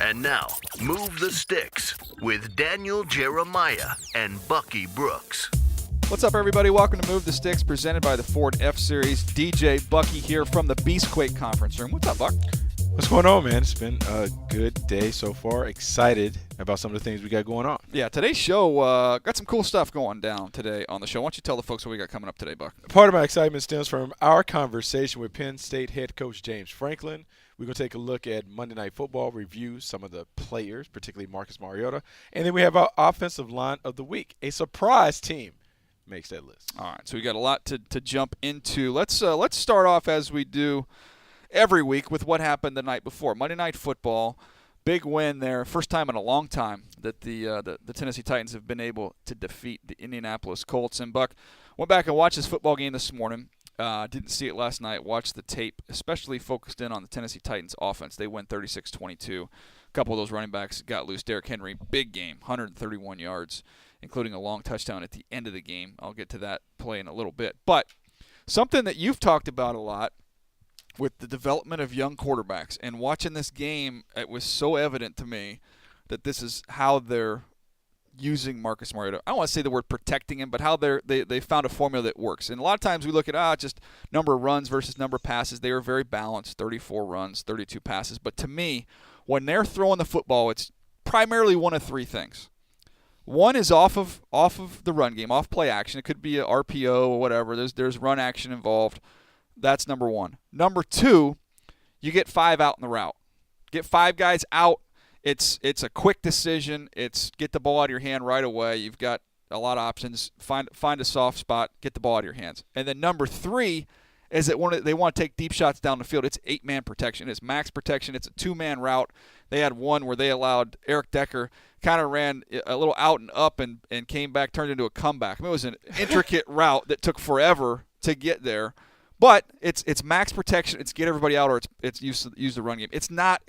And now, Move the Sticks with Daniel, Jeremiah, and Bucky Brooks. What's up, everybody? Welcome to Move the Sticks, presented by the Ford F-Series. DJ Bucky here from the Beastquake Conference Room. What's up, Buck? What's going on, man? It's been a good day so far. Excited about some of the things we got going on. Yeah, today's show got some cool stuff going down today on the show. Why don't you tell the folks what we got coming up today, Buck? Part of my excitement stems from our conversation with Penn State head coach James Franklin. We're going to take a look at Monday Night Football, review some of the players, particularly Marcus Mariota. And then we have our offensive line of the week. A surprise team makes that list. All right, so we got a lot to jump into. Let's start off as we do every week with what happened the night before. Monday Night Football, big win there. First time in a long time that the Tennessee Titans have been able to defeat the Indianapolis Colts. And Buck, went back and watched this football game this morning. Didn't see it last night. Watched the tape, especially focused in on the Tennessee Titans offense. They win 36-22. A couple of those running backs got loose. Derrick Henry, big game, 131 yards, including a long touchdown at the end of the game. I'll get to that play in a little bit. But something that you've talked about a lot with the development of young quarterbacks, and watching this game, it was so evident to me that this is how they're using Marcus Mariota. I don't want to say the word protecting him, but how they found a formula that works. And a lot of times we look at just number of runs versus number of passes. They were very balanced, 34 runs, 32 passes. But to me, when they're throwing the football, it's primarily one of three things. One is off of the run game, off play action. It could be a RPO or whatever. There's run action involved. That's number one. Number two, you get 5 out in the route. Get 5 guys out. It's a quick decision. It's get the ball out of your hand right away. You've got a lot of options. Find a soft spot. Get the ball out of your hands. And then number 3 is that they want to take deep shots down the field. It's 8-man protection. It's max protection. It's a 2-man route. They had one where they allowed Eric Decker, kind of ran a little out and up and came back, turned into a comeback. I mean, it was an intricate route that took forever to get there. But it's max protection. It's get everybody out, or it's use the run game. It's not.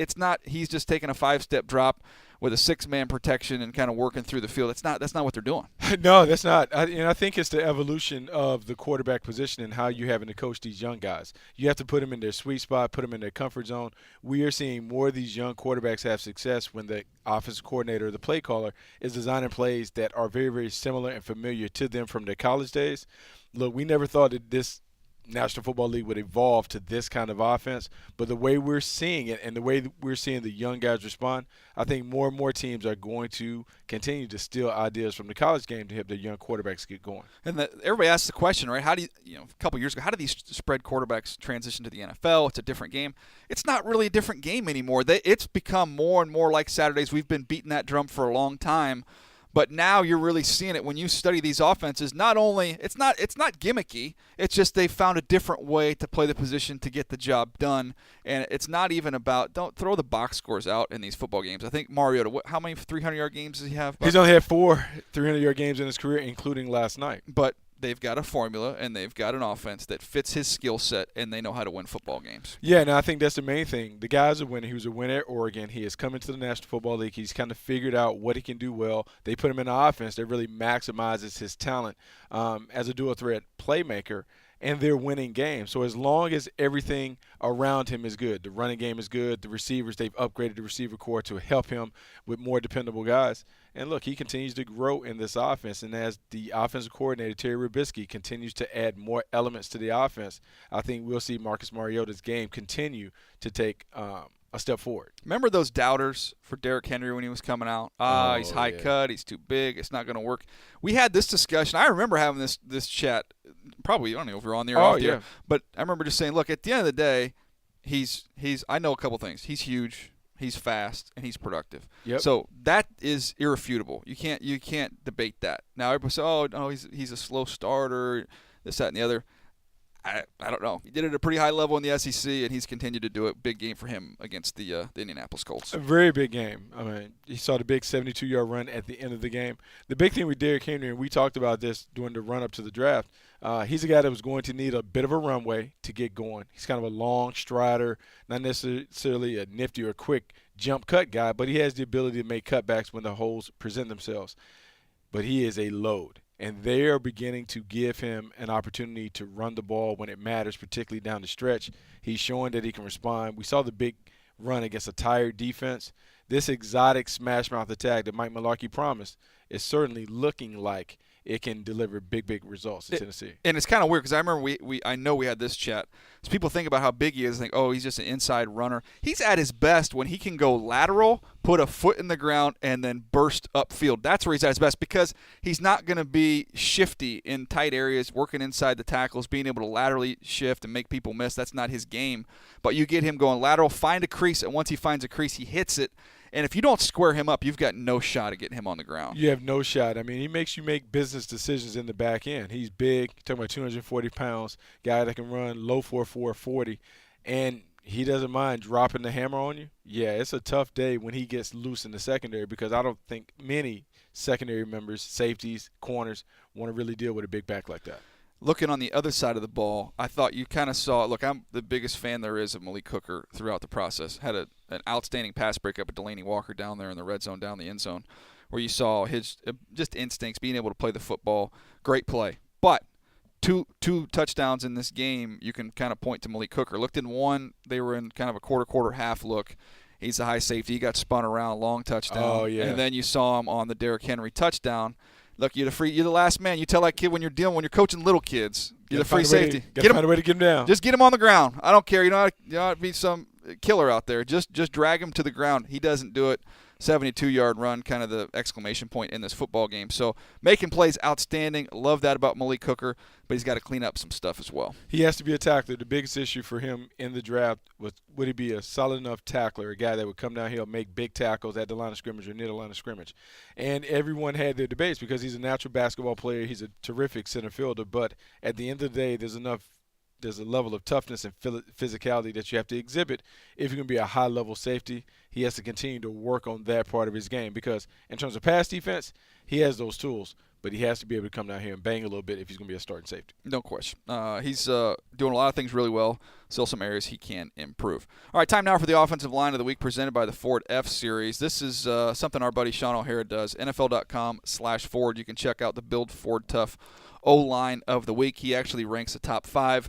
He's just taking a 5-step drop with a 6-man protection and kind of working through the field. That's not what they're doing. No, that's not. I think it's the evolution of the quarterback position and how you're having to coach these young guys. You have to put them in their sweet spot, put them in their comfort zone. We are seeing more of these young quarterbacks have success when the offensive coordinator or the play caller is designing plays that are very, very similar and familiar to them from their college days. Look, we never thought that this National Football League would evolve to this kind of offense, but the way we're seeing it and the way we're seeing the young guys respond, I think more and more teams are going to continue to steal ideas from the college game to help their young quarterbacks get going. And everybody asks the question, right? How do a couple years ago, how do these spread quarterbacks transition to the NFL? It's a different game. It's not really a different game anymore. It's become more and more like Saturdays. We've been beating that drum for a long time. But now you're really seeing it when you study these offenses. Not only it's not gimmicky. It's just they found a different way to play the position to get the job done. And it's not even about, don't throw the box scores out in these football games. I think Mariota, how many 300-yard games does he have? He's only had 4 300-yard games in his career, including last night. But they've got a formula and they've got an offense that fits his skill set, and they know how to win football games. Yeah, and I think that's the main thing. The guy's a winner. He was a winner at Oregon. He has come into the National Football League. He's kind of figured out what he can do well. They put him in an offense that really maximizes his talent as a dual-threat playmaker, and they're winning games. So as long as everything around him is good, the running game is good, the receivers, they've upgraded the receiver core to help him with more dependable guys. And look, he continues to grow in this offense. And as the offensive coordinator, Terry Rubisky, continues to add more elements to the offense, I think we'll see Marcus Mariota's game continue to take a step forward. Remember those doubters for Derrick Henry when he was coming out? He's high cut, he's too big, it's not going to work. We had this discussion. I remember having this chat. Probably, I don't know if we were on the air or off the air, but I remember just saying, look, at the end of the day, he's I know a couple things. He's huge, he's fast, and he's productive. Yep. So that is irrefutable. You can't debate that. Now everybody says, oh no, he's a slow starter, this, that, and the other. I don't know. He did it at a pretty high level in the SEC, and he's continued to do it. Big game for him against the Indianapolis Colts. A very big game. I mean, he saw the big 72-yard run at the end of the game. The big thing with Derrick Henry, and we talked about this during the run-up to the draft, he's a guy that was going to need a bit of a runway to get going. He's kind of a long strider, not necessarily a nifty or quick jump cut guy, but he has the ability to make cutbacks when the holes present themselves. But he is a load. And they are beginning to give him an opportunity to run the ball when it matters, particularly down the stretch. He's showing that he can respond. We saw the big run against a tired defense, this exotic smash mouth attack that Mike Mularkey promised is certainly looking like it can deliver big results in Tennessee. And it's kind of weird because I remember I know we had this chat. So people think about how big he is and think, oh, he's just an inside runner. He's at his best when he can go lateral, put a foot in the ground, and then burst upfield. That's where he's at his best because he's not going to be shifty in tight areas, working inside the tackles, being able to laterally shift and make people miss. That's not his game. But you get him going lateral, find a crease, and once he finds a crease, he hits it. And if you don't square him up, you've got no shot at getting him on the ground. You have no shot. I mean, he makes you make business decisions in the back end. He's big. You're talking about 240 pounds, guy that can run low 4.4 40, and he doesn't mind dropping the hammer on you. Yeah, it's a tough day when he gets loose in the secondary because I don't think many secondary members, safeties, corners, want to really deal with a big back like that. Looking on the other side of the ball, I thought you kind of saw – look, I'm the biggest fan there is of Malik Hooker throughout the process. Had an outstanding pass breakup at Delaney Walker down there in the red zone, down the end zone, where you saw his just instincts, being able to play the football. Great play. But two touchdowns in this game, you can kind of point to Malik Hooker. Looked in one, they were in kind of a quarter half look. He's a high safety. He got spun around, long touchdown. Oh, yeah. And then you saw him on the Derrick Henry touchdown. Look, you're the last man. You tell that kid when you're coaching little kids, you're the free safety. Find a way to get him down. Just get him on the ground. I don't care. You know how to be some killer out there. Just drag him to the ground. He doesn't do it. 72-yard run, kind of the exclamation point in this football game. So making plays outstanding. Love that about Malik Hooker, but he's got to clean up some stuff as well. He has to be a tackler. The biggest issue for him in the draft was would he be a solid enough tackler, a guy that would come downhill, make big tackles at the line of scrimmage or near the line of scrimmage. And everyone had their debates because he's a natural basketball player. He's a terrific center fielder. But at the end of the day, there's a level of toughness and physicality that you have to exhibit if you're going to be a high-level safety. He has to continue to work on that part of his game because in terms of pass defense, he has those tools, but he has to be able to come down here and bang a little bit if he's going to be a starting safety. No question. He's doing a lot of things really well. Still some areas he can improve. All right, time now for the Offensive Line of the Week presented by the Ford F-Series. This is something our buddy Sean O'Hara does, NFL.com/Ford. You can check out the Build Ford Tough O-Line of the Week. He actually ranks the top 5.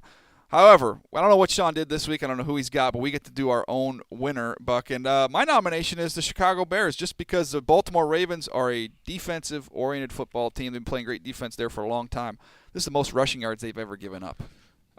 However, I don't know what Sean did this week. I don't know who he's got, but we get to do our own winner, Buck. And my nomination is the Chicago Bears, just because the Baltimore Ravens are a defensive-oriented football team. They've been playing great defense there for a long time. This is the most rushing yards they've ever given up.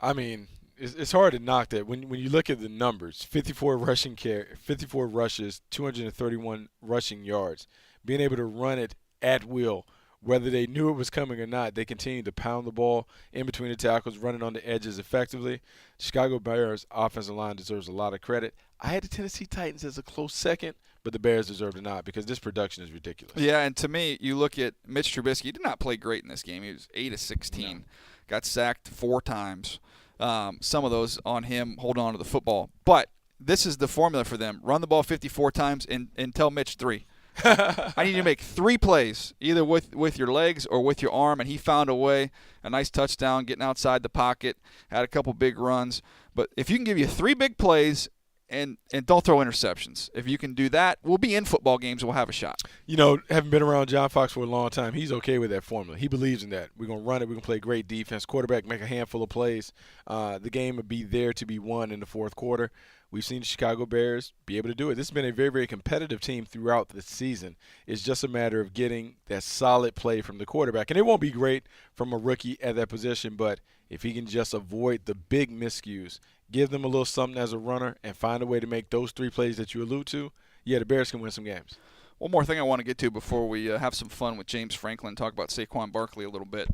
I mean, it's hard to knock that. When you look at the numbers, 54 rushes, 231 rushing yards, being able to run it at will. Whether they knew it was coming or not, they continued to pound the ball in between the tackles, running on the edges effectively. Chicago Bears offensive line deserves a lot of credit. I had the Tennessee Titans as a close second, but the Bears deserve to not because this production is ridiculous. Yeah, and to me, you look at Mitch Trubisky. He did not play great in this game. He was 8 of 16. No. Got sacked 4 times. Some of those on him holding on to the football. But this is the formula for them. Run the ball 54 times and tell Mitch 3. I need you to make 3 plays, either with your legs or with your arm, and he found a way. A nice touchdown, getting outside the pocket, had a couple big runs. But if you can give you 3 big plays and don't throw interceptions, if you can do that, we'll be in football games and we'll have a shot. You know, having been around John Fox for a long time, he's okay with that formula. He believes in that. We're going to run it. We're going to play great defense. Quarterback make a handful of plays. The game will be there to be won in the fourth quarter. We've seen the Chicago Bears be able to do it. This has been a very, very competitive team throughout the season. It's just a matter of getting that solid play from the quarterback. And it won't be great from a rookie at that position, but if he can just avoid the big miscues, give them a little something as a runner, and find a way to make those 3 plays that you allude to, yeah, the Bears can win some games. One more thing I want to get to before we have some fun with James Franklin, talk about Saquon Barkley a little bit,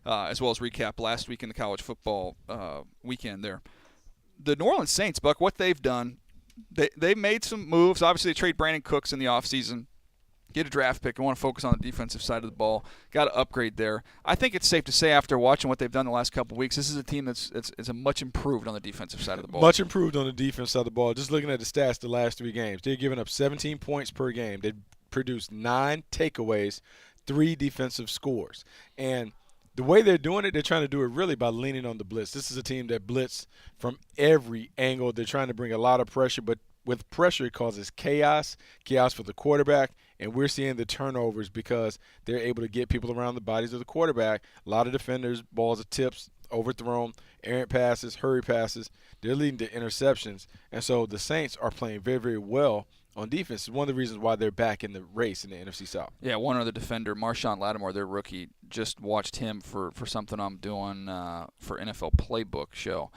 as well as recap last week in the college football weekend there. The New Orleans Saints, Buck, what they've done, they made some moves. Obviously, they trade Brandon Cooks in the offseason, get a draft pick, and want to focus on the defensive side of the ball. Got to upgrade there. I think it's safe to say after watching what they've done the last couple of weeks, this is a team that's a much improved on the defensive side of the ball. Much improved on the defense side of the ball. Just looking at the stats the last 3 games, they're giving up 17 points per game. They produced 9 takeaways, 3 defensive scores. And the way they're doing it, they're trying to do it really by leaning on the blitz. This is a team that blitz from every angle. They're trying to bring a lot of pressure, but with pressure, it causes chaos for the quarterback, and we're seeing the turnovers because they're able to get people around the bodies of the quarterback. A lot of defenders, balls are tips, overthrown, errant passes, hurry passes. They're leading to interceptions, and so the Saints are playing very, very well on defense. It's one of the reasons why they're back in the race in the NFC South. Yeah, one other defender, Marshawn Lattimore, their rookie, just watched him for something I'm doing for NFL Playbook show.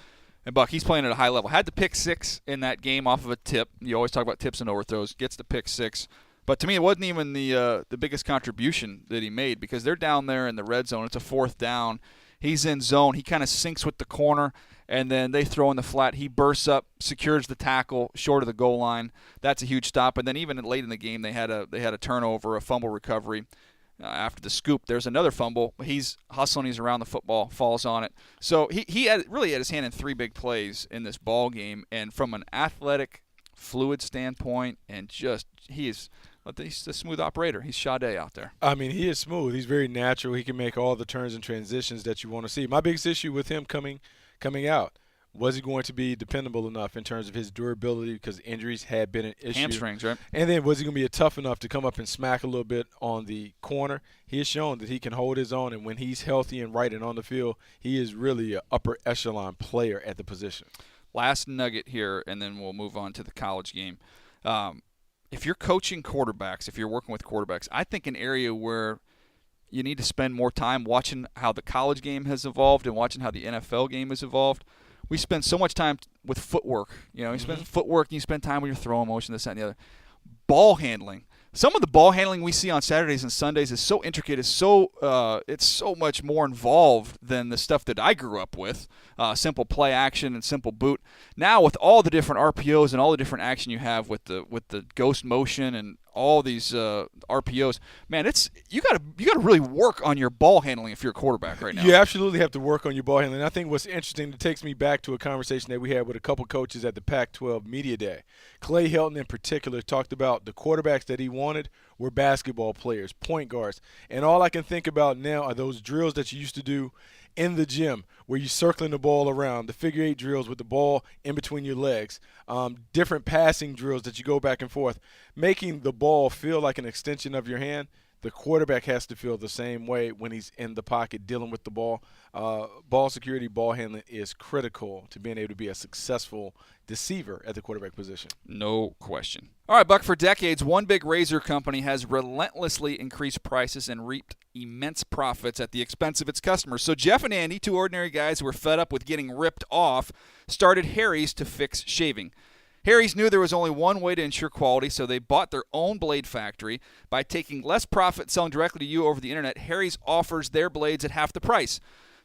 And Buck, he's playing at a high level. Had the pick six in that game off of a tip. You always talk about tips and overthrows. Gets the pick six. But to me, it wasn't even the biggest contribution that he made because they're down there in the red zone. It's a fourth down. He's in zone. He kind of sinks with the corner, and then they throw in the flat. He bursts up, secures the tackle short of the goal line. That's a huge stop. And then even late in the game, they had a turnover, a fumble recovery. After the scoop, there's another fumble. He's hustling. He's around the football, falls on it. So he really had his hand in three big plays in this ball game. And from an athletic, fluid standpoint, and just he's a smooth operator. He's Sade out there. I mean, he is smooth. He's very natural. He can make all the turns and transitions that you want to see. My biggest issue with him coming out, was he going to be dependable enough in terms of his durability because injuries had been an issue? Hamstrings, right? And then was he going to be tough enough to come up and smack a little bit on the corner? He has shown that he can hold his own, and when he's healthy and right and on the field, he is really an upper echelon player at the position. Last nugget here, and then we'll move on to the college game. If you're coaching quarterbacks, if you're working with quarterbacks, I think an area where you need to spend more time watching how the college game has evolved and watching how the NFL game has evolved. We spend so much time with footwork. You spend footwork and you spend time with your throwing motion, this, that, and the other. Ball handling. Some of the ball handling we see on Saturdays and Sundays is so intricate. It's so much more involved than the stuff that I grew up with. Simple play action and simple boot. Now with all the different RPOs and all the different action you have with the ghost motion and all these RPOs, man, you got to really work on your ball handling if you're a quarterback right now. You absolutely have to work on your ball handling. I think what's interesting, it takes me back to a conversation that we had with a couple coaches at the Pac-12 Media Day. Clay Helton in particular talked about the quarterbacks that he wanted were basketball players, point guards. And all I can think about now are those drills that you used to do in the gym where you're circling the ball around, the figure eight drills with the ball in between your legs, different passing drills that you go back and forth, making the ball feel like an extension of your hand. The quarterback has to feel the same way when he's in the pocket dealing with the ball. Ball security, ball handling is critical to being able to be a successful deceiver at the quarterback position. No question. All right, Buck, for decades, one big razor company has relentlessly increased prices and reaped immense profits at the expense of its customers. So Jeff and Andy, two ordinary guys who were fed up with getting ripped off, started Harry's to fix shaving. Harry's knew there was only one way to ensure quality, so they bought their own blade factory. By taking less profit selling directly to you over the internet, Harry's offers their blades at half the price.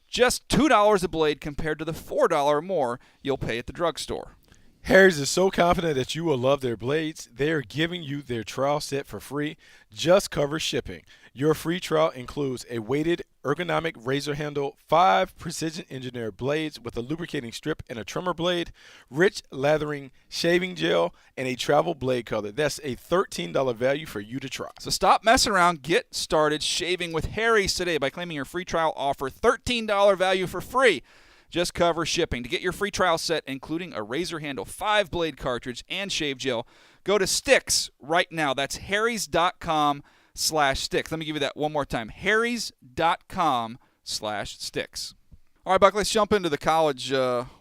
Just $2 a blade compared to the $4 more you'll pay at the drugstore. Harry's is so confident that you will love their blades, they are giving you their trial set for free. Just cover shipping. Your free trial includes a weighted ergonomic razor handle, 5 precision-engineered blades with a lubricating strip and a trimmer blade, rich lathering shaving gel, and a travel blade color. That's a $13 value for you to try. So stop messing around. Get started shaving with Harry's today by claiming your free trial offer, $13 value for free. Just cover shipping. To get your free trial set, including a razor handle, 5-blade cartridge, and shave gel, go to Sticks right now. That's harrys.com/sticks. Let me give you that one more time. harrys.com/sticks. All right, Buck, let's jump into the college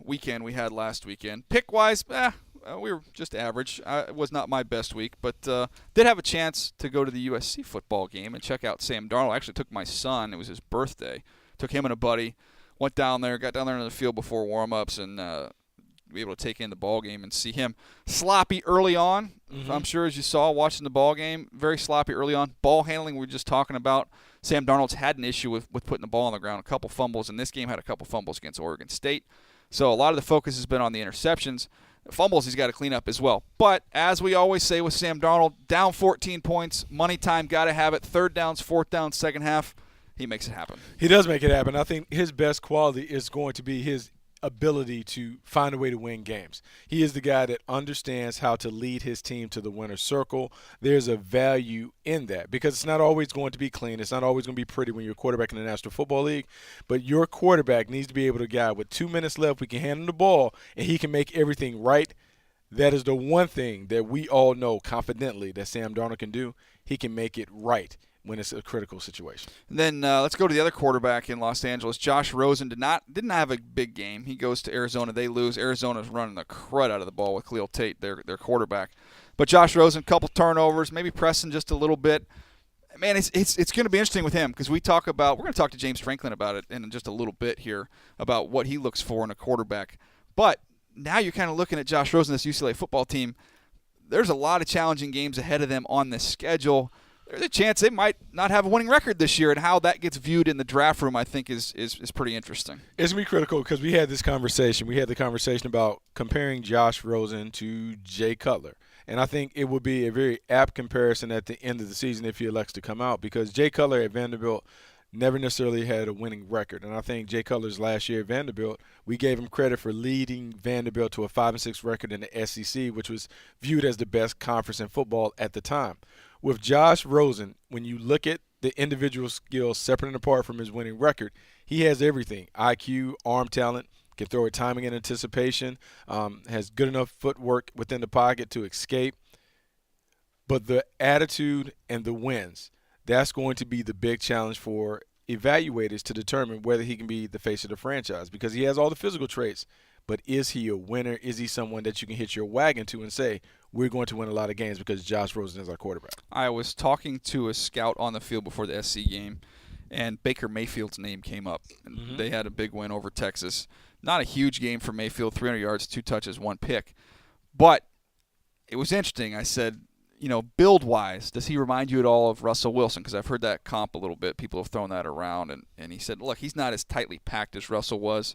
weekend we had last weekend. Pick-wise, we were just average. It was not my best week, but did have a chance to go to the USC football game and check out Sam Darnold. I actually took my son. It was his birthday. Took him and a buddy. Got down there in the field before warm-ups and be able to take in the ball game and see him sloppy early on. Mm-hmm. I'm sure as you saw watching the ball game, very sloppy early on. Ball handling we were just talking about. Sam Darnold's had an issue with putting the ball on the ground, a couple fumbles, and this game had a couple fumbles against Oregon State. So a lot of the focus has been on the interceptions. Fumbles he's got to clean up as well. But as we always say with Sam Darnold, down 14 points, money time, got to have it. Third downs, fourth downs, second half. He makes it happen. He does make it happen. I think his best quality is going to be his ability to find a way to win games. He is the guy that understands how to lead his team to the winner's circle. There's a value in that because it's not always going to be clean. It's not always going to be pretty when you're a quarterback in the National Football League. But your quarterback needs to be able to guide with 2 minutes left. We can hand him the ball, and he can make everything right that is the one thing that we all know confidently that Sam Darnold can do. He can make it right when it's a critical situation. And then let's go to the other quarterback in Los Angeles. Josh Rosen didn't have a big game. He goes to Arizona. They lose. Arizona's running the crud out of the ball with Khalil Tate, their quarterback. But Josh Rosen, couple turnovers, maybe pressing just a little bit. Man, it's going to be interesting with him because we're going to talk to James Franklin about it in just a little bit here about what he looks for in a quarterback. But now you're kind of looking at Josh Rosen, this UCLA football team. There's a lot of challenging games ahead of them on this schedule. There's a chance they might not have a winning record this year, and how that gets viewed in the draft room, I think, is pretty interesting. It's going to be critical because we had this conversation. We had the conversation about comparing Josh Rosen to Jay Cutler. And I think it would be a very apt comparison at the end of the season if he elects to come out, because Jay Cutler at Vanderbilt never necessarily had a winning record. And I think Jay Cutler's last year at Vanderbilt, we gave him credit for leading Vanderbilt to a 5-6 record in the SEC, which was viewed as the best conference in football at the time. With Josh Rosen, when you look at the individual skills separate and apart from his winning record, he has everything: IQ, arm talent, can throw it timing and anticipation, has good enough footwork within the pocket to escape. But the attitude and the wins, that's going to be the big challenge for evaluators to determine whether he can be the face of the franchise, because he has all the physical traits. But is he a winner? Is he someone that you can hitch your wagon to and say, we're going to win a lot of games because Josh Rosen is our quarterback? I was talking to a scout on the field before the SC game, and Baker Mayfield's name came up. And They had a big win over Texas. Not a huge game for Mayfield, 300 yards, 2 touches, 1 pick. But it was interesting. I said, build-wise, does he remind you at all of Russell Wilson? Because I've heard that comp a little bit. People have thrown that around. And he said, look, he's not as tightly packed as Russell was,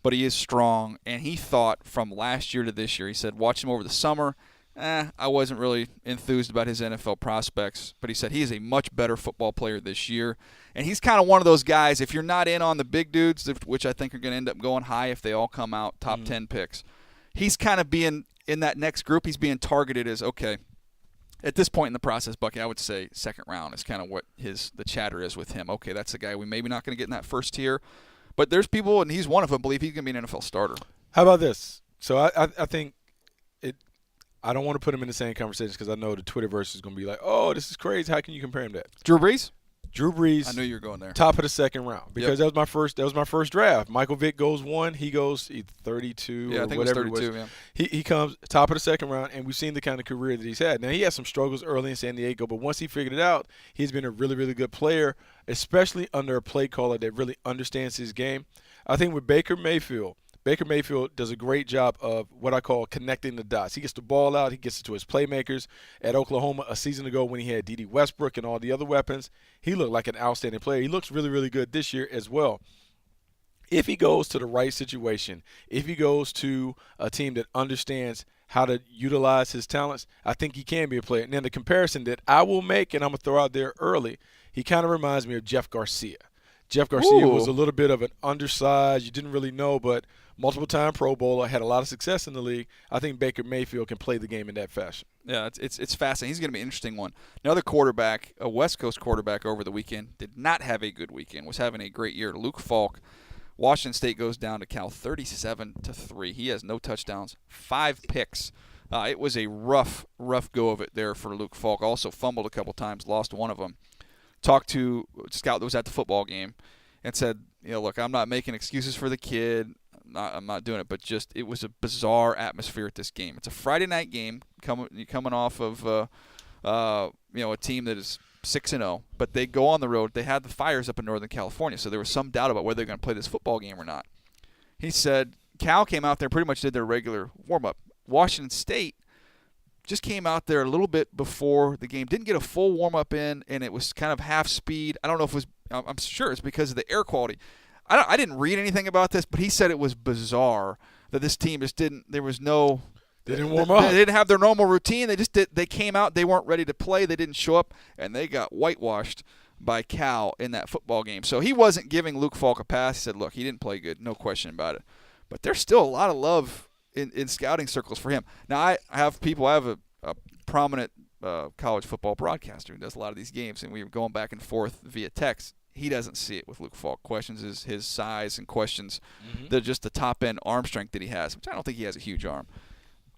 but he is strong. And he thought from last year to this year, he said, watch him over the summer. I wasn't really enthused about his NFL prospects, but he said he is a much better football player this year. And he's kind of one of those guys, if you're not in on the big dudes, which I think are going to end up going high if they all come out, top 10 picks, he's kind of being in that next group. He's being targeted as, okay, at this point in the process, Bucky, I would say second round is kind of what the chatter is with him. Okay, that's the guy we maybe not going to get in that first tier. But there's people, and he's one of them, believe he's going to be an NFL starter. How about this? So I think I don't want to put him in the same conversation because I know the Twitterverse is going to be like, oh, this is crazy. How can you compare him to that? Drew Brees? Drew Brees. I knew you were going there. Top of the second round, because that was my first draft. Michael Vick goes 1. He goes 32 yeah, or I think whatever it was 32, yeah. He comes top of the second round, and we've seen the kind of career that he's had. Now, he had some struggles early in San Diego, but once he figured it out, he's been a really, really good player, especially under a play caller that really understands his game. I think with Baker Mayfield does a great job of what I call connecting the dots. He gets the ball out. He gets it to his playmakers. At Oklahoma a season ago when he had D.D. Westbrook and all the other weapons, he looked like an outstanding player. He looks really, really good this year as well. If he goes to the right situation, if he goes to a team that understands how to utilize his talents, I think he can be a player. And then the comparison that I will make, and I'm going to throw out there early, he kind of reminds me of Jeff Garcia. Jeff Garcia was a little bit of an undersized, you didn't really know, but multiple-time Pro Bowler, had a lot of success in the league. I think Baker Mayfield can play the game in that fashion. Yeah, it's fascinating. He's going to be an interesting one. Another quarterback, a West Coast quarterback over the weekend, did not have a good weekend, was having a great year. Luke Falk, Washington State goes down to Cal 37-3. He has no touchdowns, 5 picks. It was a rough go of it there for Luke Falk. Also fumbled a couple times, lost one of them. Talked to a scout that was at the football game and said, look, I'm not making excuses for the kid. I'm not doing it, but just it was a bizarre atmosphere at this game. It's a Friday night game coming off of a team that is 6-0, but they go on the road. They had the fires up in Northern California, so there was some doubt about whether they're going to play this football game or not. He said Cal came out there, pretty much did their regular warm-up. Washington State just came out there a little bit before the game, didn't get a full warm-up in, and it was kind of half speed. I don't know if it was – I'm sure it's because of the air quality. I didn't read anything about this, but he said it was bizarre that this team just didn't – there was no – They didn't warm up. They didn't have their normal routine. They came out. They weren't ready to play. They didn't show up, and they got whitewashed by Cal in that football game. So he wasn't giving Luke Falk a pass. He said, look, he didn't play good, no question about it. But there's still a lot of love in scouting circles for him. Now, I have a prominent college football broadcaster who does a lot of these games, and we were going back and forth via text. He doesn't see it with Luke Falk. Questions his size and questions just the top-end arm strength that he has, which I don't think he has a huge arm.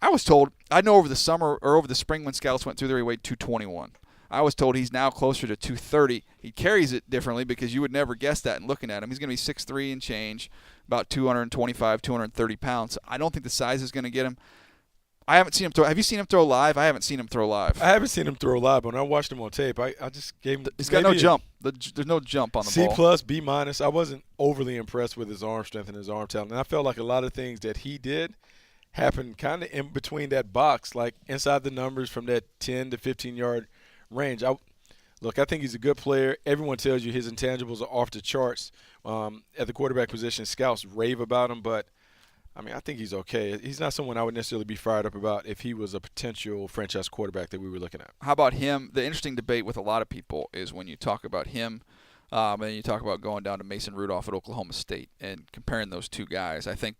I was told, I know over the summer or over the spring when scouts went through there, he weighed 221. I was told he's now closer to 230. He carries it differently because you would never guess that in looking at him. He's going to be 6'3" and change, about 225, 230 pounds. I don't think the size is going to get him. I haven't seen him throw. Have you seen him throw live? I haven't seen him throw live. I haven't seen him throw live, but when I watched him on tape, I just gave him. He's got no jump. There's no jump on the ball. C+, B-. I wasn't overly impressed with his arm strength and his arm talent. And I felt like a lot of things that he did happened kind of in between that box, like inside the numbers from that 10 to 15-yard range. Look, I think he's a good player. Everyone tells you his intangibles are off the charts at the quarterback position. Scouts rave about him, but I mean, I think he's okay. He's not someone I would necessarily be fired up about if he was a potential franchise quarterback that we were looking at. How about him? The interesting debate with a lot of people is when you talk about him and you talk about going down to Mason Rudolph at Oklahoma State and comparing those two guys. I think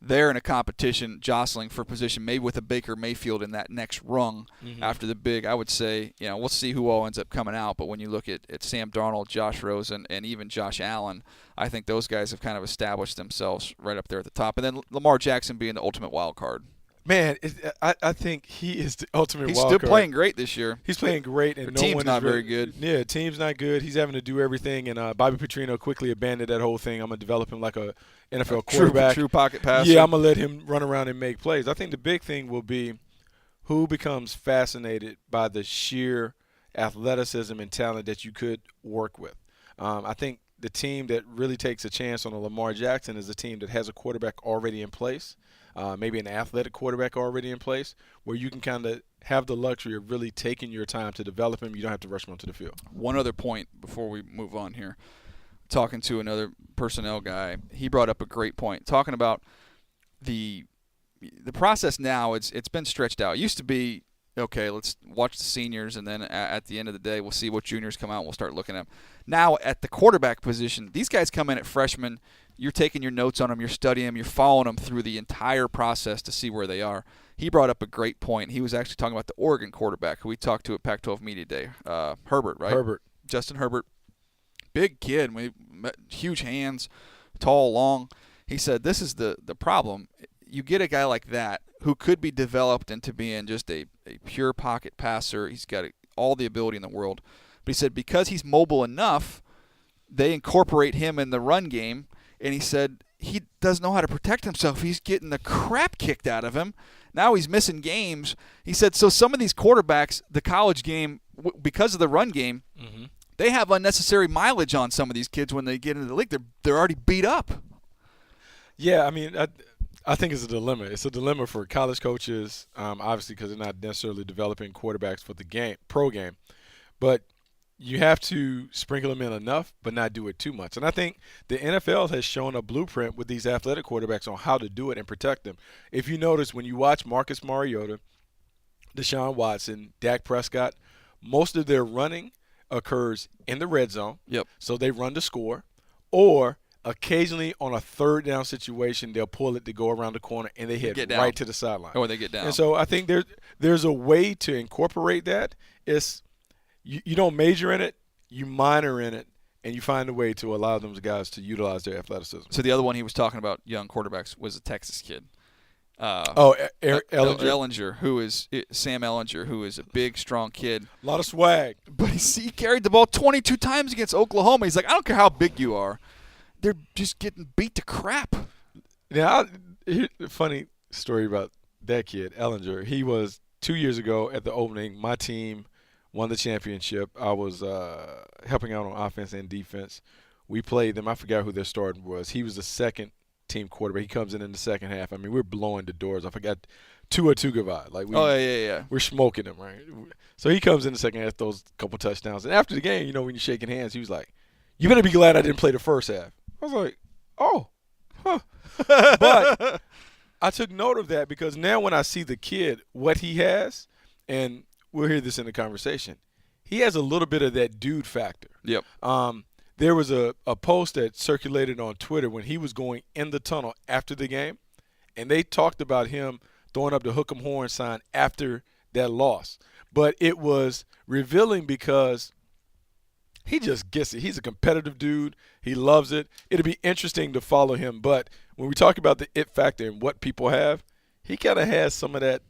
they're in a competition, jostling for position, maybe with a Baker Mayfield in that next rung after the big. I would say, we'll see who all ends up coming out. But when you look at Sam Darnold, Josh Rosen, and even Josh Allen, I think those guys have kind of established themselves right up there at the top. And then Lamar Jackson being the ultimate wild card. Man, I think he is the ultimate wild card. He's still playing great this year. He's playing great. And the team's not very good. Yeah, team's not good. He's having to do everything. And Bobby Petrino quickly abandoned that whole thing. I'm going to develop him like a NFL quarterback. True pocket passer. Yeah, I'm going to let him run around and make plays. I think the big thing will be who becomes fascinated by the sheer athleticism and talent that you could work with. I think the team that really takes a chance on a Lamar Jackson is a team that has a quarterback already in place. Maybe an athletic quarterback already in place where you can kind of have the luxury of really taking your time to develop him. You don't have to rush him onto the field. One other point before we move on here. Talking to another personnel guy, he brought up a great point. Talking about the process now, it's been stretched out. It used to be, okay, let's watch the seniors, and then at the end of the day, we'll see what juniors come out, and we'll start looking at them. Now, at the quarterback position, these guys come in at freshmen. You're taking your notes on them. You're studying them. You're following them through the entire process to see where they are. He brought up a great point. He was actually talking about the Oregon quarterback who we talked to at Pac-12 Media Day, Herbert, right? Herbert. Justin Herbert. Big kid, huge hands, tall, long. He said this is the problem. You get a guy like that who could be developed into being just a pure pocket passer. He's got all the ability in the world. But he said because he's mobile enough, they incorporate him in the run game. And he said he doesn't know how to protect himself. He's getting the crap kicked out of him. Now he's missing games. He said so some of these quarterbacks, the college game, because of the run game, they have unnecessary mileage on some of these kids when they get into the league. They're already beat up. Yeah, I mean, I think it's a dilemma. It's a dilemma for college coaches, obviously, because they're not necessarily developing quarterbacks for the pro game. But you have to sprinkle them in enough, but not do it too much. And I think the NFL has shown a blueprint with these athletic quarterbacks on how to do it and protect them. If you notice, when you watch Marcus Mariota, Deshaun Watson, Dak Prescott, most of their running occurs in the red zone. Yep. So they run to score, or occasionally on a third down situation, they'll pull it to go around the corner and they head right to the sideline. Or they get down. And so I think there's a way to incorporate that. It's you don't major in it, you minor in it, and you find a way to allow those guys to utilize their athleticism. So the other one he was talking about, young quarterbacks, was a Texas kid. Ellinger. Sam Ellinger, who is a big, strong kid. A lot of swag. But he carried the ball 22 times against Oklahoma. He's like, I don't care how big you are. They're just getting beat to crap. Now, here's a funny story about that kid, Ellinger. He was 2 years ago at the opening. My team won the championship. I was helping out on offense and defense. We played them. I forgot who their starter was. He was the second team quarterback. He comes in the second half. I mean, we're blowing the doors off. I got Tua Tagovailoa. Like we're smoking them, right? So he comes in the second half, throws a couple touchdowns. And after the game, when you're shaking hands, he was like, "You better be glad I didn't play the first half." I was like, "Oh, huh." But I took note of that because now when I see the kid, what he has, and we'll hear this in the conversation, he has a little bit of that dude factor. Yep. There was a post that circulated on Twitter when he was going in the tunnel after the game, and they talked about him throwing up the hook 'em horn sign after that loss. But it was revealing because he just gets it. He's a competitive dude. He loves it. It'll be interesting to follow him. But when we talk about the it factor and what people have, he kind of has some of that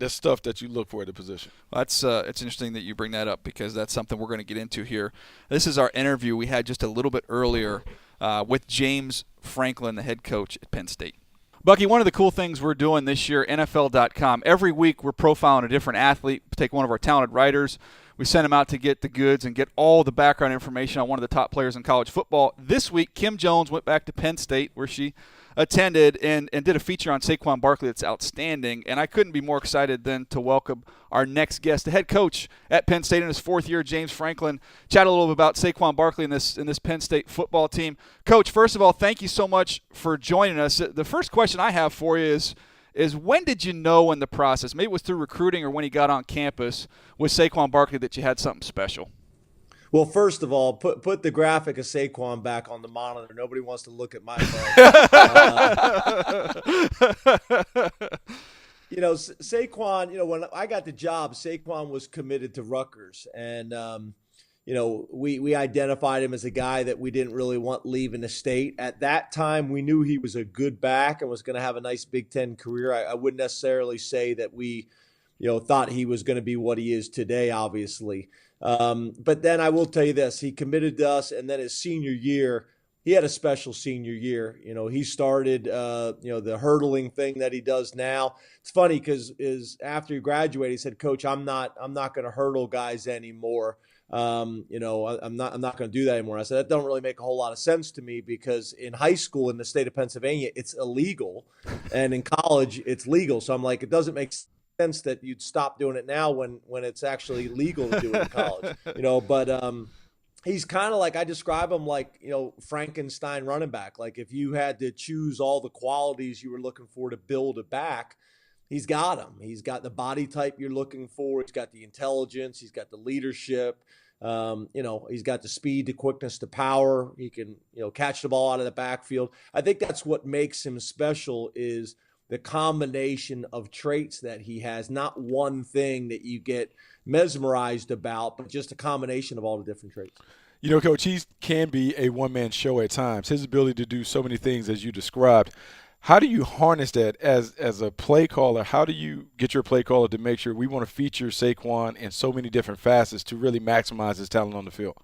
stuff that you look for at the position. Well, it's interesting that you bring that up because that's something we're going to get into here. This is our interview we had just a little bit earlier with James Franklin, the head coach at Penn State. Bucky, one of the cool things we're doing this year, NFL.com, every week we're profiling a different athlete. Take one of our talented writers. We send them out to get the goods and get all the background information on one of the top players in college football. This week, Kim Jones went back to Penn State where she attended and did a feature on Saquon Barkley that's outstanding. And I couldn't be more excited than to welcome our next guest, the head coach at Penn State in his fourth year, James Franklin. Chat a little bit about Saquon Barkley in this Penn State football team. Coach, first of all, thank you so much for joining us. The first question I have for you is when did you know in the process, maybe it was through recruiting or when he got on campus with Saquon Barkley, that you had something special? Well, first of all, put the graphic of Saquon back on the monitor. Nobody wants to look at my phone. Saquon, when I got the job, Saquon was committed to Rutgers. And, we identified him as a guy that we didn't really want leaving the state. At that time, we knew he was a good back and was going to have a nice Big Ten career. I wouldn't necessarily say that we, thought he was going to be what he is today, obviously. But then I will tell you this, he committed to us, and then his senior year, he had a special senior year. He started, the hurdling thing that he does now. It's funny because after he graduated, he said, "Coach, I'm not going to hurdle guys anymore. I'm not going to do that anymore." I said, "That don't really make a whole lot of sense to me because in high school in the state of Pennsylvania, it's illegal, and in college, it's legal." So I'm like, it doesn't make sense that you'd stop doing it now when it's actually legal to do it in college, but he's kind of like, I describe him like, Frankenstein running back. Like if you had to choose all the qualities you were looking for to build a back, he's got them. He's got the body type you're looking for. He's got the intelligence. He's got the leadership. He's got the speed, the quickness, the power. He can, catch the ball out of the backfield. I think that's what makes him special is the combination of traits that he has, not one thing that you get mesmerized about, but just a combination of all the different traits. Coach, he can be a one-man show at times. His ability to do so many things as you described. How do you harness that as a play caller? How do you get your play caller to make sure we want to feature Saquon in so many different facets to really maximize his talent on the field?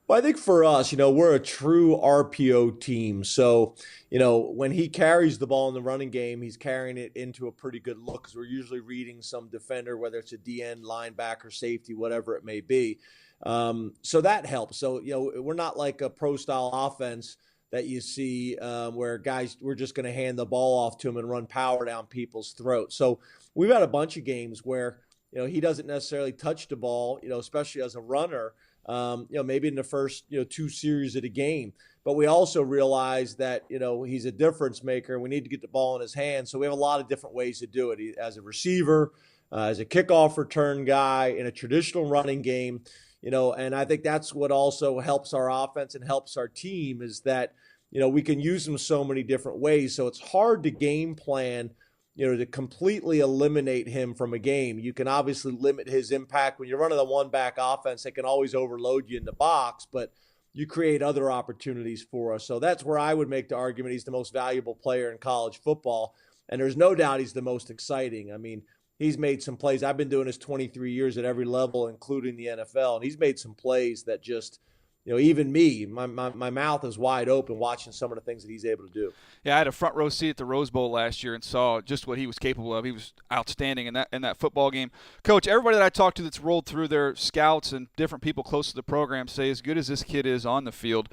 Well, I think for us, we're a true RPO team. So, when he carries the ball in the running game, he's carrying it into a pretty good look because we're usually reading some defender, whether it's a DN, linebacker, safety, whatever it may be. So that helps. So, we're not like a pro-style offense that you see where guys, we're just going to hand the ball off to him and run power down people's throats. So we've had a bunch of games where, he doesn't necessarily touch the ball, especially as a runner. Maybe in the first, 2 series of the game. But we also realize that, he's a difference maker and we need to get the ball in his hands. So we have a lot of different ways to do it as a receiver, as a kickoff return guy, in a traditional running game, and I think that's what also helps our offense and helps our team is that, we can use him so many different ways. So it's hard to game plan, to completely eliminate him from a game. You can obviously limit his impact. When you're running a one-back offense, they can always overload you in the box, but you create other opportunities for us. So that's where I would make the argument he's the most valuable player in college football, and there's no doubt he's the most exciting. I mean, he's made some plays. I've been doing this 23 years at every level, including the NFL, and he's made some plays that just – even me, my mouth is wide open watching some of the things that he's able to do. Yeah, I had a front row seat at the Rose Bowl last year and saw just what he was capable of. He was outstanding in that football game. Coach, everybody that I talked to that's rolled through their scouts and different people close to the program say as good as this kid is on the field,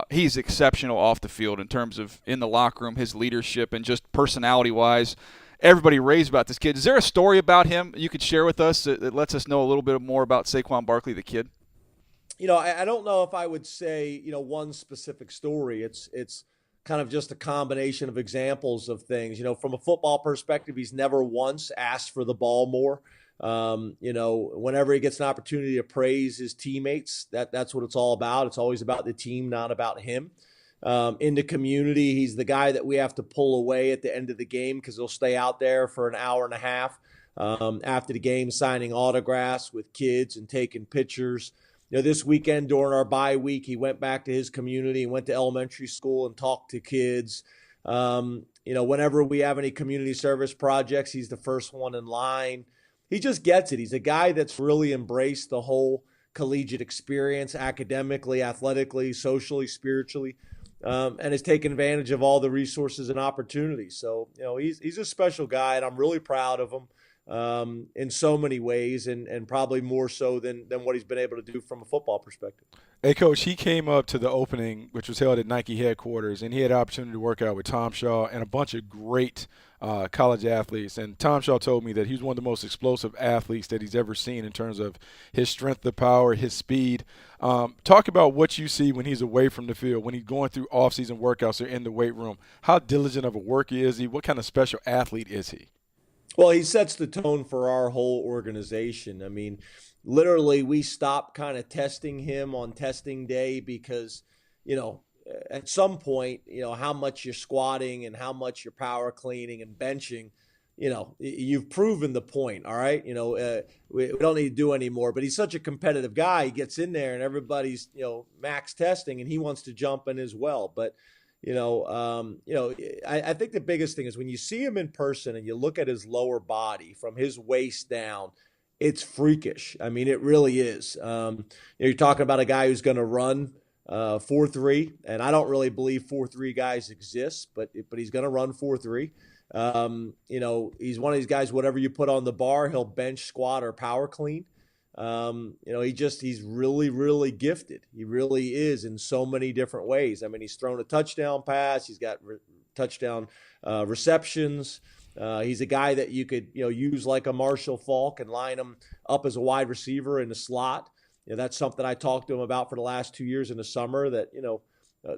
he's exceptional off the field in terms of in the locker room, his leadership, and just personality-wise. Everybody raves about this kid. Is there a story about him you could share with us that lets us know a little bit more about Saquon Barkley, the kid? I don't know if I would say, one specific story. It's kind of just a combination of examples of things. From a football perspective, he's never once asked for the ball more. Whenever he gets an opportunity to praise his teammates, that's what it's all about. It's always about the team, not about him. In the community, he's the guy that we have to pull away at the end of the game because he'll stay out there for an hour and a half after the game, signing autographs with kids and taking pictures. This weekend during our bye week, he went back to his community and went to elementary school and talked to kids. Whenever we have any community service projects, he's the first one in line. He just gets it. He's a guy that's really embraced the whole collegiate experience, academically, athletically, socially, spiritually, and has taken advantage of all the resources and opportunities. So, he's a special guy, and I'm really proud of him in so many ways, and probably more so than what he's been able to do from a football perspective. Hey, Coach, he came up to the opening, which was held at Nike headquarters, and he had the opportunity to work out with Tom Shaw and a bunch of great college athletes. And Tom Shaw told me that he's one of the most explosive athletes that he's ever seen in terms of his strength of power, his speed. Talk about what you see when he's away from the field, when he's going through off-season workouts or in the weight room. How diligent of a worker is he? What kind of special athlete is he? Well, he sets the tone for our whole organization. I mean, literally, we stopped kind of testing him on testing day because, at some point, how much you're squatting and how much you're power cleaning and benching, you've proven the point. All right. We don't need to do any more, but he's such a competitive guy. He gets in there and everybody's, max testing and he wants to jump in as well. But, I think the biggest thing is when you see him in person and you look at his lower body from his waist down, it's freakish. I mean, it really is. You're talking about a guy who's going to run 4.3, and I don't really believe 4.3 guys exist, but he's going to run 4.3. He's one of these guys, whatever you put on the bar, he'll bench, squat, or power clean. He's really, really gifted. He really is in so many different ways. I mean, he's thrown a touchdown pass. He's got touchdown receptions. He's a guy that you could, use like a Marshall Faulk and line him up as a wide receiver in the slot. That's something I talked to him about for the last 2 years in the summer that,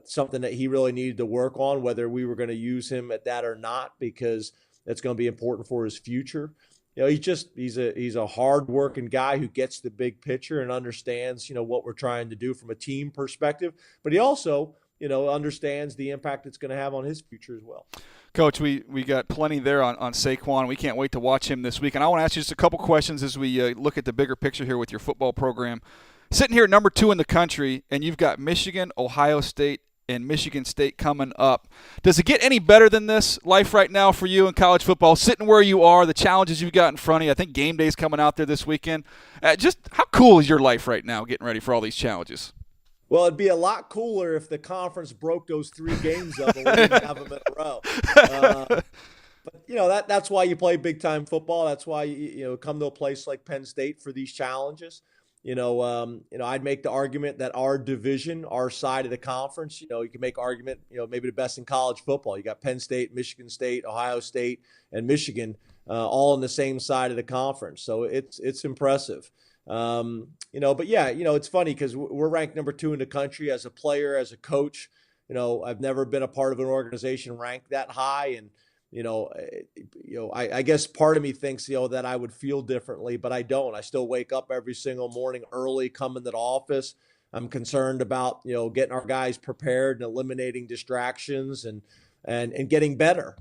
something that he really needed to work on, whether we were going to use him at that or not, because that's going to be important for his future. He's a hard-working guy who gets the big picture and understands, what we're trying to do from a team perspective. But he also, understands the impact it's going to have on his future as well. Coach, we got plenty there on Saquon. We can't wait to watch him this week. And I want to ask you just a couple questions as we look at the bigger picture here with your football program. Sitting here at number 2 in the country, and you've got Michigan, Ohio State, and Michigan State coming up. Does it get any better than this life right now for you in college football, sitting where you are, the challenges you've got in front of you? I think game day's coming out there this weekend. Just how cool is your life right now getting ready for all these challenges? Well, it'd be a lot cooler if the conference broke those 3 games up and we didn't have them in a row. But that's why you play big-time football. That's why you come to a place like Penn State for these challenges. I'd make the argument that our division, our side of the conference, you can make argument, maybe the best in college football. You got Penn State, Michigan State, Ohio State, and Michigan all on the same side of the conference. So it's impressive. But yeah, it's funny because we're ranked number 2 in the country as a player, as a coach. I've never been a part of an organization ranked that high. And, I guess part of me thinks, that I would feel differently, but I don't. I still wake up every single morning early, come into the office. I'm concerned about, getting our guys prepared and eliminating distractions and getting better,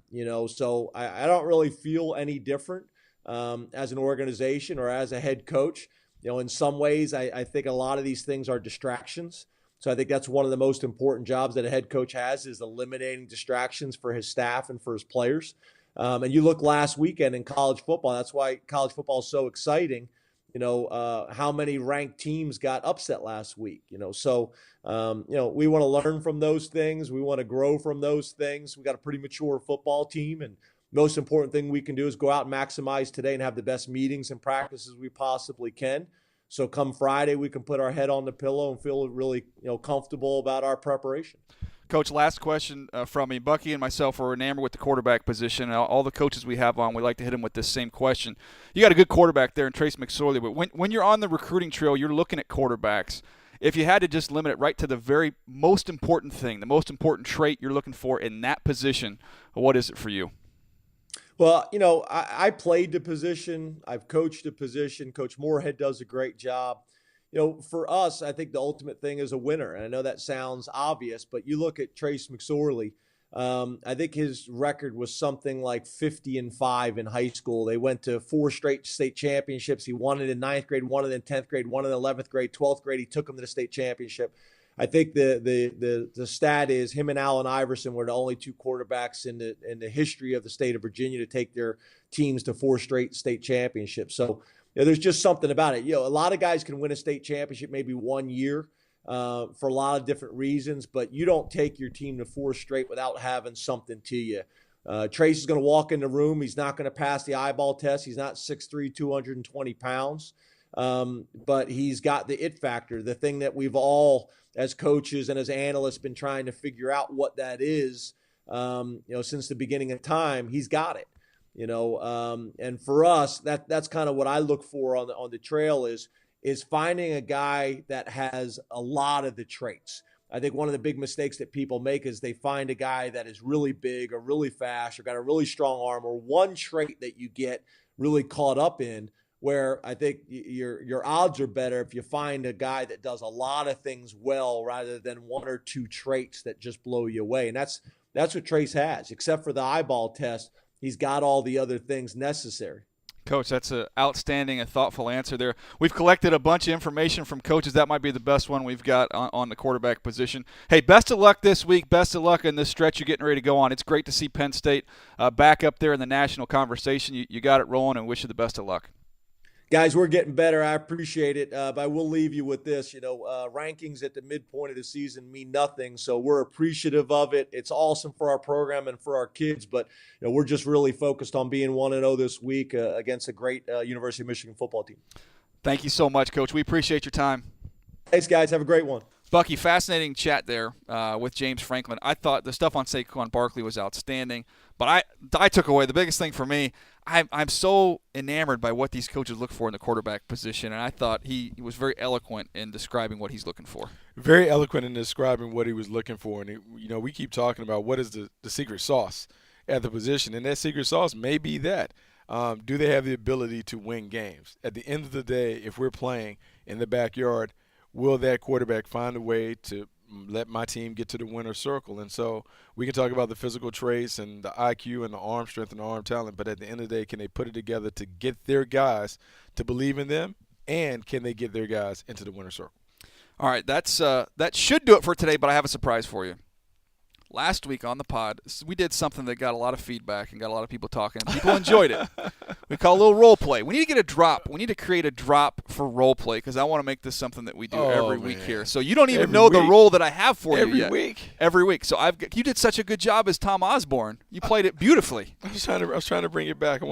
so I don't really feel any different as an organization or as a head coach. In some ways, I think a lot of these things are distractions. So I think that's one of the most important jobs that a head coach has is eliminating distractions for his staff and for his players. And you look last weekend in college football, that's why college football is so exciting. How many ranked teams got upset last week, we want to learn from those things. We want to grow from those things. We got a pretty mature football team, and most important thing we can do is go out and maximize today and have the best meetings and practices we possibly can. So come Friday, we can put our head on the pillow and feel really, comfortable about our preparation. Coach, last question from me. Bucky and myself are enamored with the quarterback position. All the coaches we have on, we like to hit them with this same question. You got a good quarterback there in Trace McSorley, but when you're on the recruiting trail, you're looking at quarterbacks. If you had to just limit it right to the very most important thing, the most important trait you're looking for in that position, what is it for you? Well, I played the position. I've coached the position. Coach Moorhead does a great job. For us, I think the ultimate thing is a winner. And I know that sounds obvious, but you look at Trace McSorley. I think his record was something like 50-5 in high school. They went to 4 straight state championships. He won it in 9th grade, won it in 10th grade, won it in 11th grade, 12th grade. He took them to the state championship. I think the stat is him and Allen Iverson were the only two quarterbacks in the history of the state of Virginia to take their teams to 4 straight state championships. So there's just something about it. A lot of guys can win a state championship maybe one year for a lot of different reasons, but you don't take your team to 4 straight without having something to you. Trace is going to walk in the room. He's not going to pass the eyeball test. He's not 6'3", 220 pounds, but he's got the it factor, the thing that we've all, as coaches and as analysts, been trying to figure out what that is, since the beginning of time. He's got it. And for us, that's kind of what I look for on the trail is finding a guy that has a lot of the traits. I think one of the big mistakes that people make is they find a guy that is really big or really fast or got a really strong arm or one trait that you get really caught up in, where I think your odds are better if you find a guy that does a lot of things well rather than 1 or 2 traits that just blow you away. And that's what Trace has. Except for the eyeball test, he's got all the other things necessary. Coach, that's an outstanding and thoughtful answer there. We've collected a bunch of information from coaches. That might be the best one we've got on the quarterback position. Hey, best of luck this week. Best of luck in this stretch you're getting ready to go on. It's great to see Penn State back up there in the national conversation. You got it rolling, and wish you the best of luck. Guys, we're getting better. I appreciate it. But I will leave you with this. Rankings at the midpoint of the season mean nothing, so we're appreciative of it. It's awesome for our program and for our kids, but we're just really focused on being 1-0 this week against a great University of Michigan football team. Thank you so much, Coach. We appreciate your time. Thanks, guys. Have a great one. Bucky, fascinating chat there with James Franklin. I thought the stuff on Saquon Barkley was outstanding, but I took away the biggest thing for me. I'm so enamored by what these coaches look for in the quarterback position, and I thought he was very eloquent in describing what he's looking for. Very eloquent in describing what he was looking for. And, we keep talking about what is the secret sauce at the position, and that secret sauce may be that. Do they have the ability to win games? At the end of the day, if we're playing in the backyard, will that quarterback find a way to let my team get to the winner's circle? And so we can talk about the physical traits and the IQ and the arm strength and the arm talent, but at the end of the day, can they put it together to get their guys to believe in them, and can they get their guys into the winner's circle? All right, that should do it for today, but I have a surprise for you. Last week on the pod, we did something that got a lot of feedback and got a lot of people talking. People enjoyed it. We call it a little role play. We need to get a drop. We need to create a drop for role play because I want to make this something that we do every week here. So you don't even know the role that I have for you yet. Every week. So you did such a good job as Tom Osborne. You played it beautifully. I was trying to bring it back.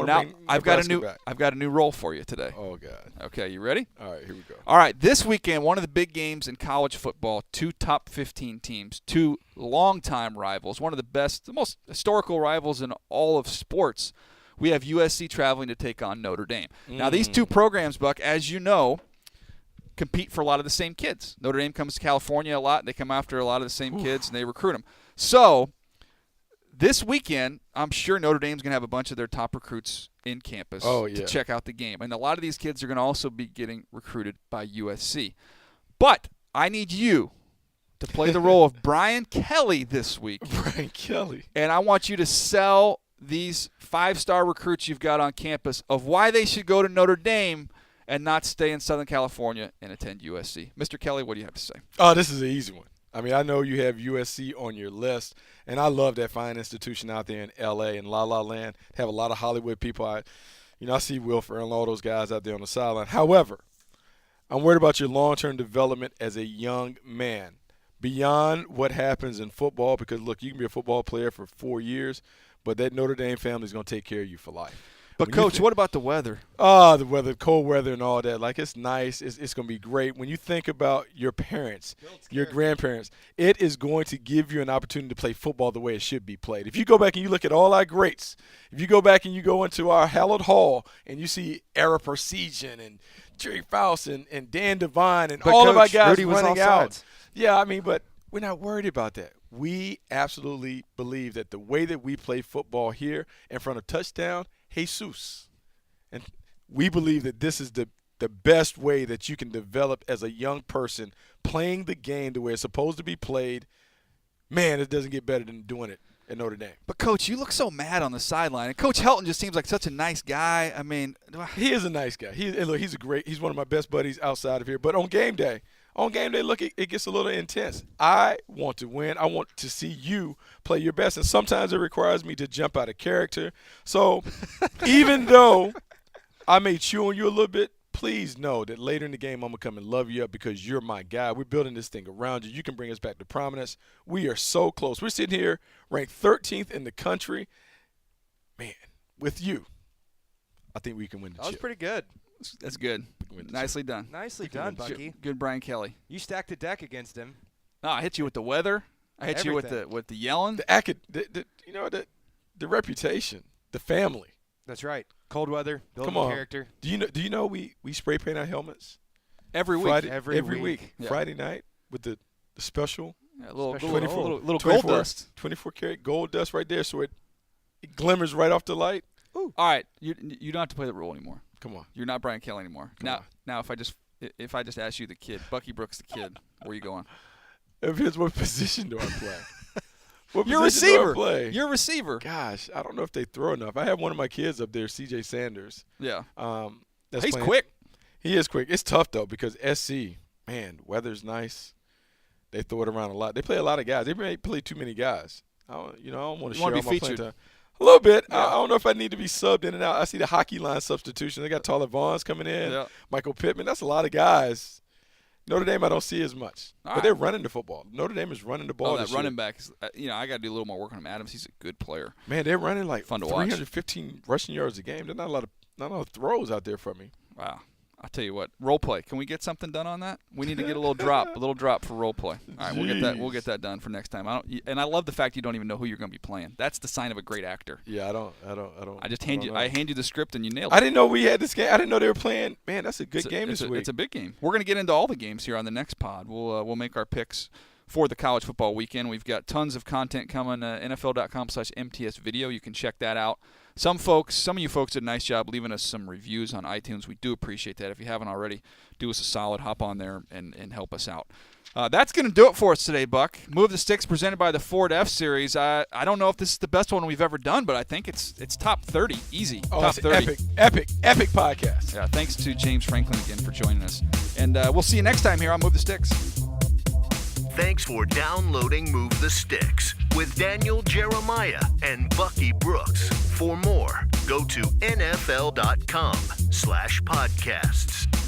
I've got a new role for you today. Oh God. Okay, you ready? All right, here we go. All right, this weekend, one of the big games in college football, 2 top 15 teams, 2 longtime rivals, one of the best, the most historical rivals in all of sports. We have USC traveling to take on Notre Dame. Now, these 2 programs, Buck, as you know, compete for a lot of the same kids. Notre Dame comes to California a lot. They come after a lot of the same kids, and they recruit them. So this weekend, I'm sure Notre Dame's going to have a bunch of their top recruits in campus to check out the game. And a lot of these kids are going to also be getting recruited by USC. But I need you to play the role of Brian Kelly this week. Brian Kelly. And I want you to sell these 5-star recruits you've got on campus of why they should go to Notre Dame and not stay in Southern California and attend USC. Mr. Kelly, what do you have to say? Oh, this is an easy one. I mean, I know you have USC on your list, and I love that fine institution out there in L.A. and La La Land. They have a lot of Hollywood people. I see Will Ferrell and all those guys out there on the sideline. However, I'm worried about your long-term development as a young man. Beyond what happens in football, because, look, you can be a football player for 4 years, but that Notre Dame family is going to take care of you for life. But, Coach, what about the weather? The weather, cold weather and all that. Like, it's nice. It's going to be great. When you think about your parents, your grandparents, it is going to give you an opportunity to play football the way it should be played. If you go back and you look at all our greats, if you go back and you go into our hallowed hall and you see Ara Persegyan and Jerry Faust and Dan Devine and all of our guys Rudy was running out. offsides. Yeah, I mean, but we're not worried about that. We absolutely believe that the way that we play football here in front of touchdown, Jesus, and we believe that this is the best way that you can develop as a young person playing the game the way it's supposed to be played. Man, it doesn't get better than doing it at Notre Dame. But, Coach, you look so mad on the sideline. And Coach Helton just seems like such a nice guy. I mean, he is a nice guy. He's one of my best buddies outside of here. But on game day, On game day, look, it gets a little intense. I want to win. I want to see you play your best, and sometimes it requires me to jump out of character. So even though I may chew on you a little bit, please know that later in the game I'm going to come and love you up because you're my guy. We're building this thing around you. You can bring us back to prominence. We are so close. We're sitting here ranked 13th in the country. Man, with you, I think we can win the chip. That was pretty good. That's good. Nicely done. Nicely done, Bucky. Good Brian Kelly. You stacked the deck against him. No, I hit you with the weather. I hit you with the yelling. The reputation, the family. That's right. Cold weather, building Come on. character. Do you know we spray paint our helmets Every week. Friday, Every week. Yeah. Friday night with the special Yeah, little 24 gold dust. 24 karat gold dust right there, so it glimmers right off the light. All right, you don't have to play the role anymore. Come on. You're not Brian Kelly anymore. Come on. Now if I just ask you the kid, Bucky Brooks the kid, where you going? It depends what position do I play. What You're position do I receiver. play? You're receiver. Gosh, I don't know if they throw enough. I have one of my kids up there, CJ Sanders. Yeah. That's He's playing. quick. He is quick. It's tough though because SC, man, weather's nice. They throw it around a lot. They play a lot of guys. They may play too many guys. I don't want to You share wanna all be my playing featured. time. A little bit. Yeah. I don't know if I need to be subbed in and out. I see the hockey line substitution. They got Tyler Vaughn's coming in. Yeah. Michael Pittman. That's a lot of guys. Notre Dame I don't see as much. All But right. they're running the football. Notre Dame is running the ball That this year. running back is, I got to do a little more work on him. Adams, he's a good player. Man, they're running like Fun to watch. 315 rushing yards a game. There's not a lot of throws out there for me. Wow. I'll tell you what, role play. Can we get something done on that? We need to get a little drop for role play. All right, we'll get that done for next time. I love the fact you don't even know who you're going to be playing. That's the sign of a great actor. Yeah, I don't. I just hand you the script and you nailed it. I didn't know we had this game. I didn't know they were playing. Man, that's a good game this week. It's a big game. We're going to get into all the games here on the next pod. We'll make our picks for the college football weekend. We've got tons of content coming. NFL.com/MTS video. You can check that out. Some of you folks did a nice job leaving us some reviews on iTunes. We do appreciate that. If you haven't already, do us a solid. Hop on there and help us out. That's going to do it for us today, Buck. Move the Sticks presented by the Ford F-Series. I don't know if this is the best one we've ever done, but I think it's top 30. Easy. Oh, top it's 30. epic podcast. Yeah, thanks to James Franklin again for joining us. And we'll see you next time here on Move the Sticks. Thanks for downloading Move the Sticks with Daniel Jeremiah and Bucky Brooks. For more, go to NFL.com/podcasts.